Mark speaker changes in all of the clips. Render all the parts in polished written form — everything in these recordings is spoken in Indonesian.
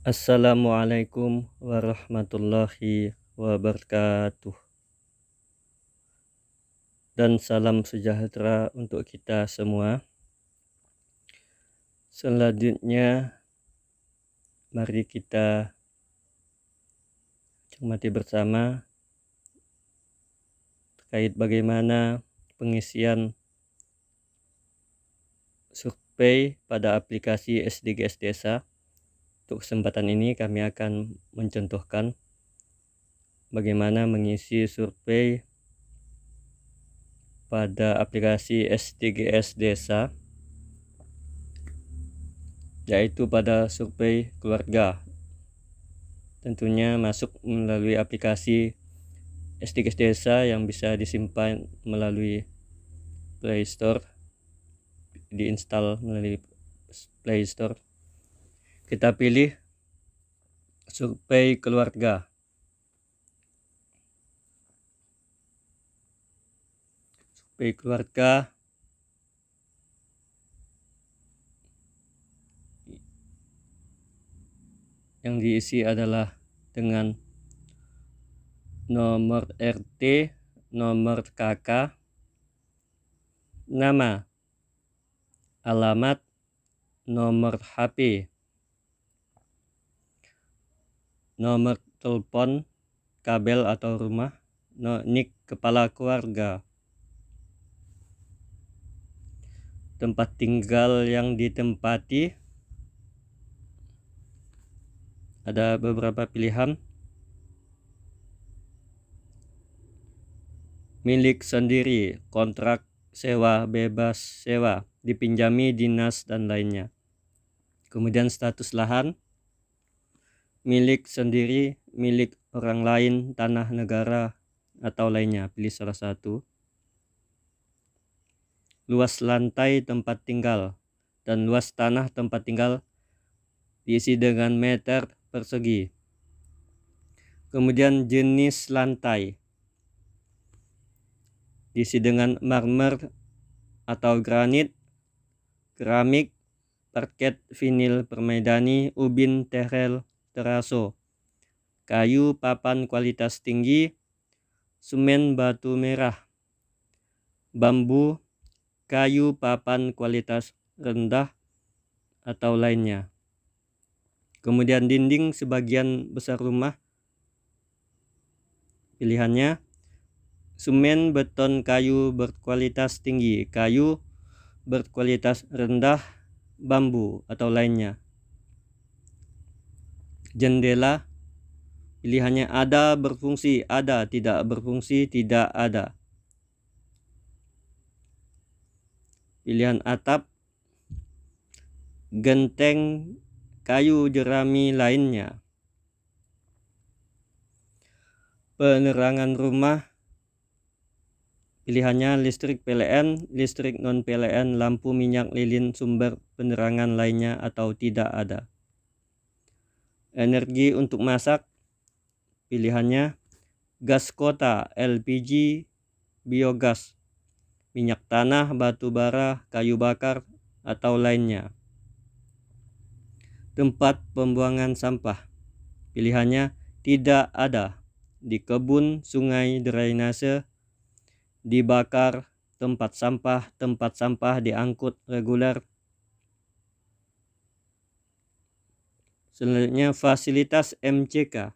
Speaker 1: Assalamualaikum warahmatullahi wabarakatuh. Dan salam sejahtera untuk kita semua. Selanjutnya, mari kita cermati bersama terkait bagaimana pengisian survei pada aplikasi SDGs Desa. Untuk kesempatan ini kami akan mencontohkan bagaimana mengisi survei pada aplikasi SDGs Desa, yaitu pada survei keluarga. Tentunya masuk melalui aplikasi SDGs Desa yang bisa disimpan melalui Play Store, diinstal melalui Play Store. Kita pilih survei keluarga. Survei keluarga yang diisi adalah dengan nomor RT, nomor KK, nama, alamat, nomor HP, nomor telepon, kabel atau rumah, nik kepala keluarga, tempat tinggal yang ditempati. Ada beberapa pilihan. Milik sendiri, kontrak, sewa, bebas sewa, dipinjami dinas dan lainnya. Kemudian status lahan, milik sendiri, milik orang lain, tanah negara atau lainnya, pilih salah satu. Luas lantai tempat tinggal dan luas tanah tempat tinggal diisi dengan meter persegi. Kemudian jenis lantai diisi dengan marmer atau granit, keramik, parket, vinil, permaidani, ubin, terel, teraso, kayu, papan kualitas tinggi, semen batu merah, bambu, kayu, papan kualitas rendah atau lainnya. Kemudian dinding sebagian besar rumah, pilihannya semen, beton, kayu berkualitas tinggi, kayu berkualitas rendah, bambu atau lainnya. Jendela, pilihannya ada, berfungsi, ada, tidak berfungsi, tidak ada. Pilihan atap, genteng, kayu jerami lainnya. Penerangan rumah, pilihannya listrik PLN, listrik non PLN, lampu minyak lilin, sumber penerangan lainnya atau tidak ada. Energi untuk masak, pilihannya gas kota, LPG, biogas, minyak tanah, batu bara, kayu bakar atau lainnya. Tempat pembuangan sampah, pilihannya tidak ada, di kebun, sungai, drainase, dibakar, tempat sampah diangkut reguler. Selanjutnya fasilitas MCK,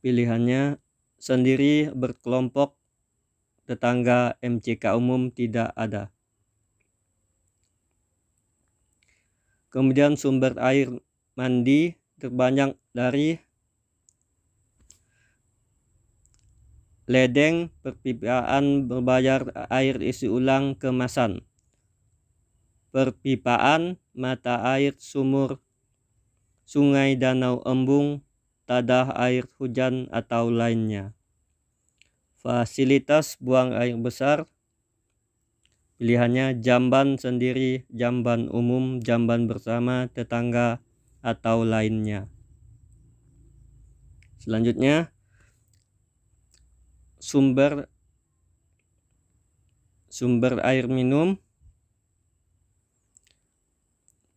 Speaker 1: pilihannya sendiri, berkelompok, tetangga, MCK umum tidak ada. Kemudian sumber air mandi terbanyak dari ledeng, perpipaan berbayar, air isi ulang, kemasan, perpipaan, mata air, sumur, sungai, danau, embung, tadah air hujan atau lainnya. Fasilitas buang air besar, pilihannya jamban sendiri, jamban umum, jamban bersama, tetangga atau lainnya. Selanjutnya sumber air minum,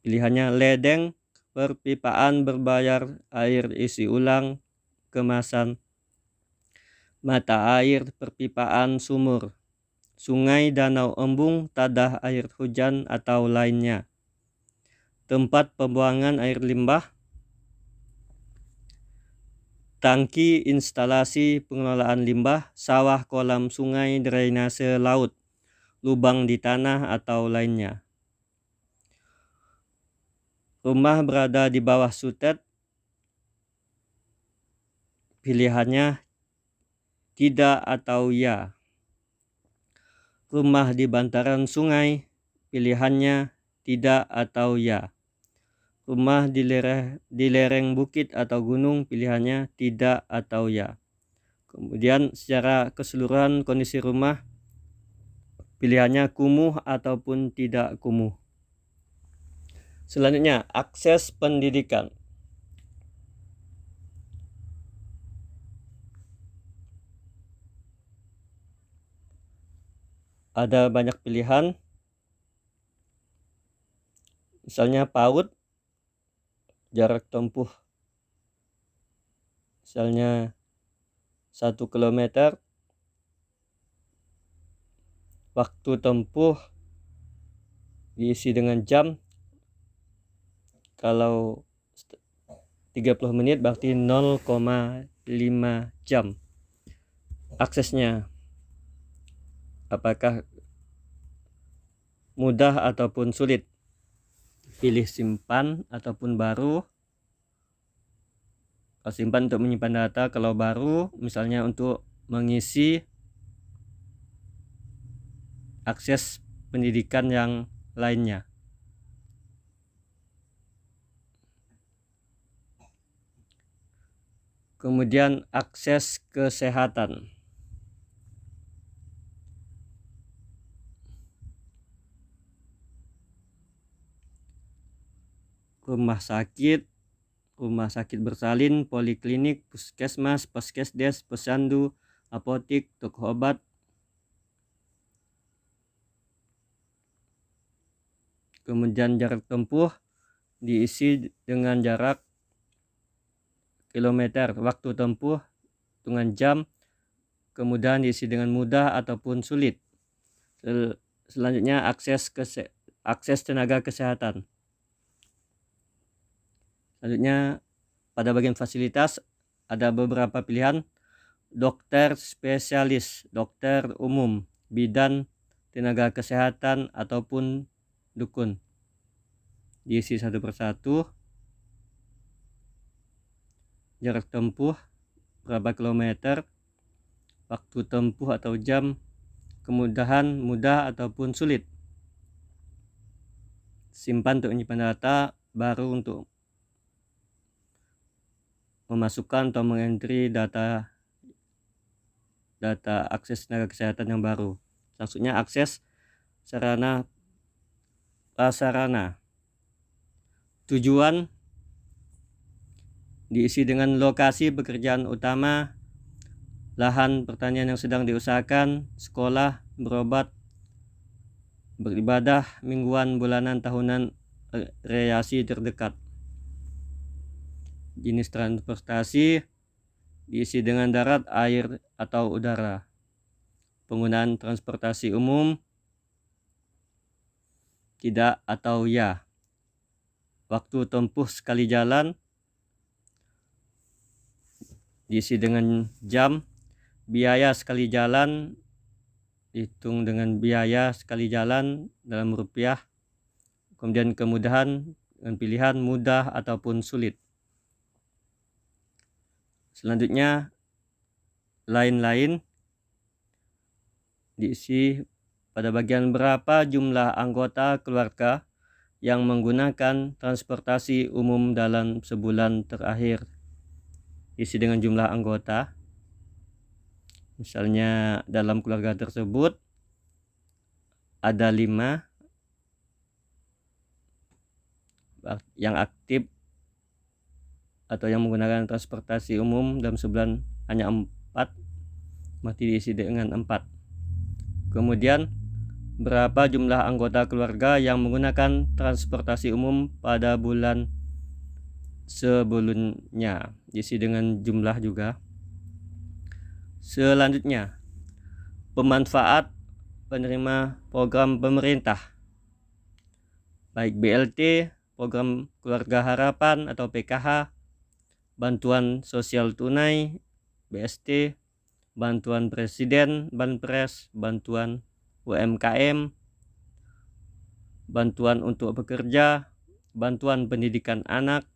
Speaker 1: pilihannya ledeng, perpipaan berbayar, air isi ulang, kemasan, mata air, perpipaan sumur, sungai, danau, embung, tadah air hujan atau lainnya, tempat pembuangan air limbah, tangki, instalasi pengelolaan limbah, sawah, kolam, sungai, drainase laut, lubang di tanah atau lainnya. Rumah berada di bawah sutet, pilihannya tidak atau ya. Rumah di bantaran sungai, pilihannya tidak atau ya. Rumah di lereng bukit atau gunung, pilihannya tidak atau ya. Kemudian secara keseluruhan kondisi rumah, pilihannya kumuh ataupun tidak kumuh. Selanjutnya, akses pendidikan. Ada banyak pilihan, misalnya PAUD, jarak tempuh misalnya 1 km, waktu tempuh diisi dengan jam, kalau 30 menit berarti 0,5 jam. Aksesnya apakah mudah ataupun sulit? Pilih simpan ataupun baru. Kalau simpan untuk menyimpan data, kalau baru misalnya untuk mengisi akses pendidikan yang lainnya. Kemudian akses kesehatan. Rumah sakit bersalin, poliklinik, puskesmas, puskesdes, posyandu, apotik, toko obat. Kemudian jarak tempuh diisi dengan jarak kilometer, waktu tempuh hitungan jam, kemudian diisi dengan mudah ataupun sulit. Selanjutnya akses tenaga kesehatan. Selanjutnya pada bagian fasilitas ada beberapa pilihan: dokter spesialis, dokter umum, bidan, tenaga kesehatan ataupun dukun. Diisi satu persatu. Jarak tempuh berapa kilometer, waktu tempuh atau jam, kemudahan, mudah ataupun sulit. Simpan untuk menyimpan data, baru untuk memasukkan atau mengentry data akses tenaga kesehatan yang baru. Selanjutnya akses sarana prasarana. Tujuan diisi dengan lokasi pekerjaan utama, lahan pertanian yang sedang diusahakan, sekolah, berobat, beribadah, mingguan, bulanan, tahunan, rekreasi terdekat. Jenis transportasi diisi dengan darat, air, atau udara. Penggunaan transportasi umum, tidak atau ya. Waktu tempuh sekali jalan diisi dengan jam. Biaya sekali jalan dihitung dengan biaya sekali jalan dalam rupiah. Kemudian kemudahan dengan pilihan mudah ataupun sulit. Selanjutnya lain-lain diisi pada bagian berapa jumlah anggota keluarga yang menggunakan transportasi umum dalam sebulan terakhir. Isi dengan jumlah anggota. Misalnya dalam keluarga tersebut ada 5 yang aktif atau yang menggunakan transportasi umum dalam sebulan hanya 4, mati diisi dengan 4. Kemudian berapa jumlah anggota keluarga yang menggunakan transportasi umum pada bulan sebelumnya, diisi dengan jumlah juga. Selanjutnya, pemanfaat penerima program pemerintah, baik BLT, program Keluarga Harapan atau PKH, bantuan sosial tunai BST, bantuan presiden Banpres, bantuan UMKM, bantuan untuk bekerja, bantuan pendidikan anak,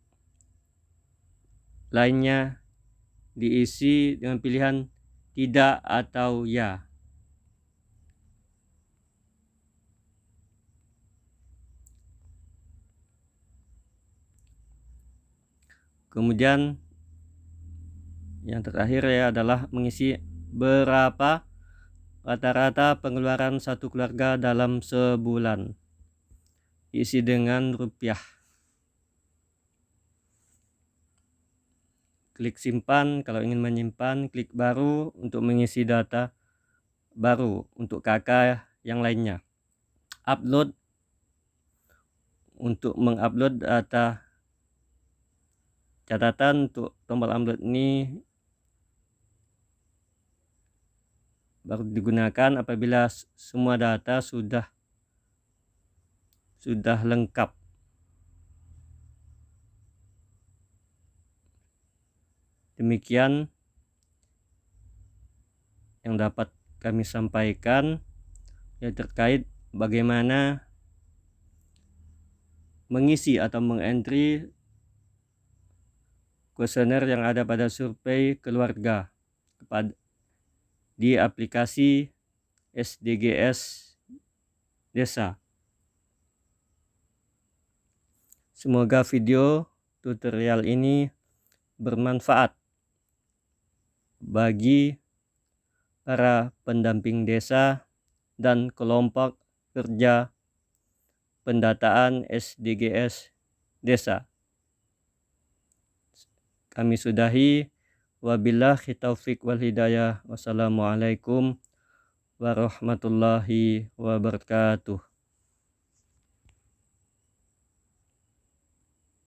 Speaker 1: lainnya diisi dengan pilihan tidak atau ya. Kemudian yang terakhir ya adalah mengisi berapa rata-rata pengeluaran satu keluarga dalam sebulan. Isi dengan rupiah. Klik simpan kalau ingin menyimpan, klik baru untuk mengisi data baru untuk kakak yang lainnya. Upload untuk mengupload data. Catatan untuk tombol upload ini baru digunakan apabila semua data sudah lengkap. Demikian yang dapat kami sampaikan yang terkait bagaimana mengisi atau mengentry kuesioner yang ada pada survei keluarga di aplikasi SDGs Desa. Semoga video tutorial ini bermanfaat bagi para pendamping desa dan kelompok kerja pendataan SDGs Desa. Kami sudahi. Wabillahi taufik wal hidayah. Wassalamualaikum warahmatullahi wabarakatuh.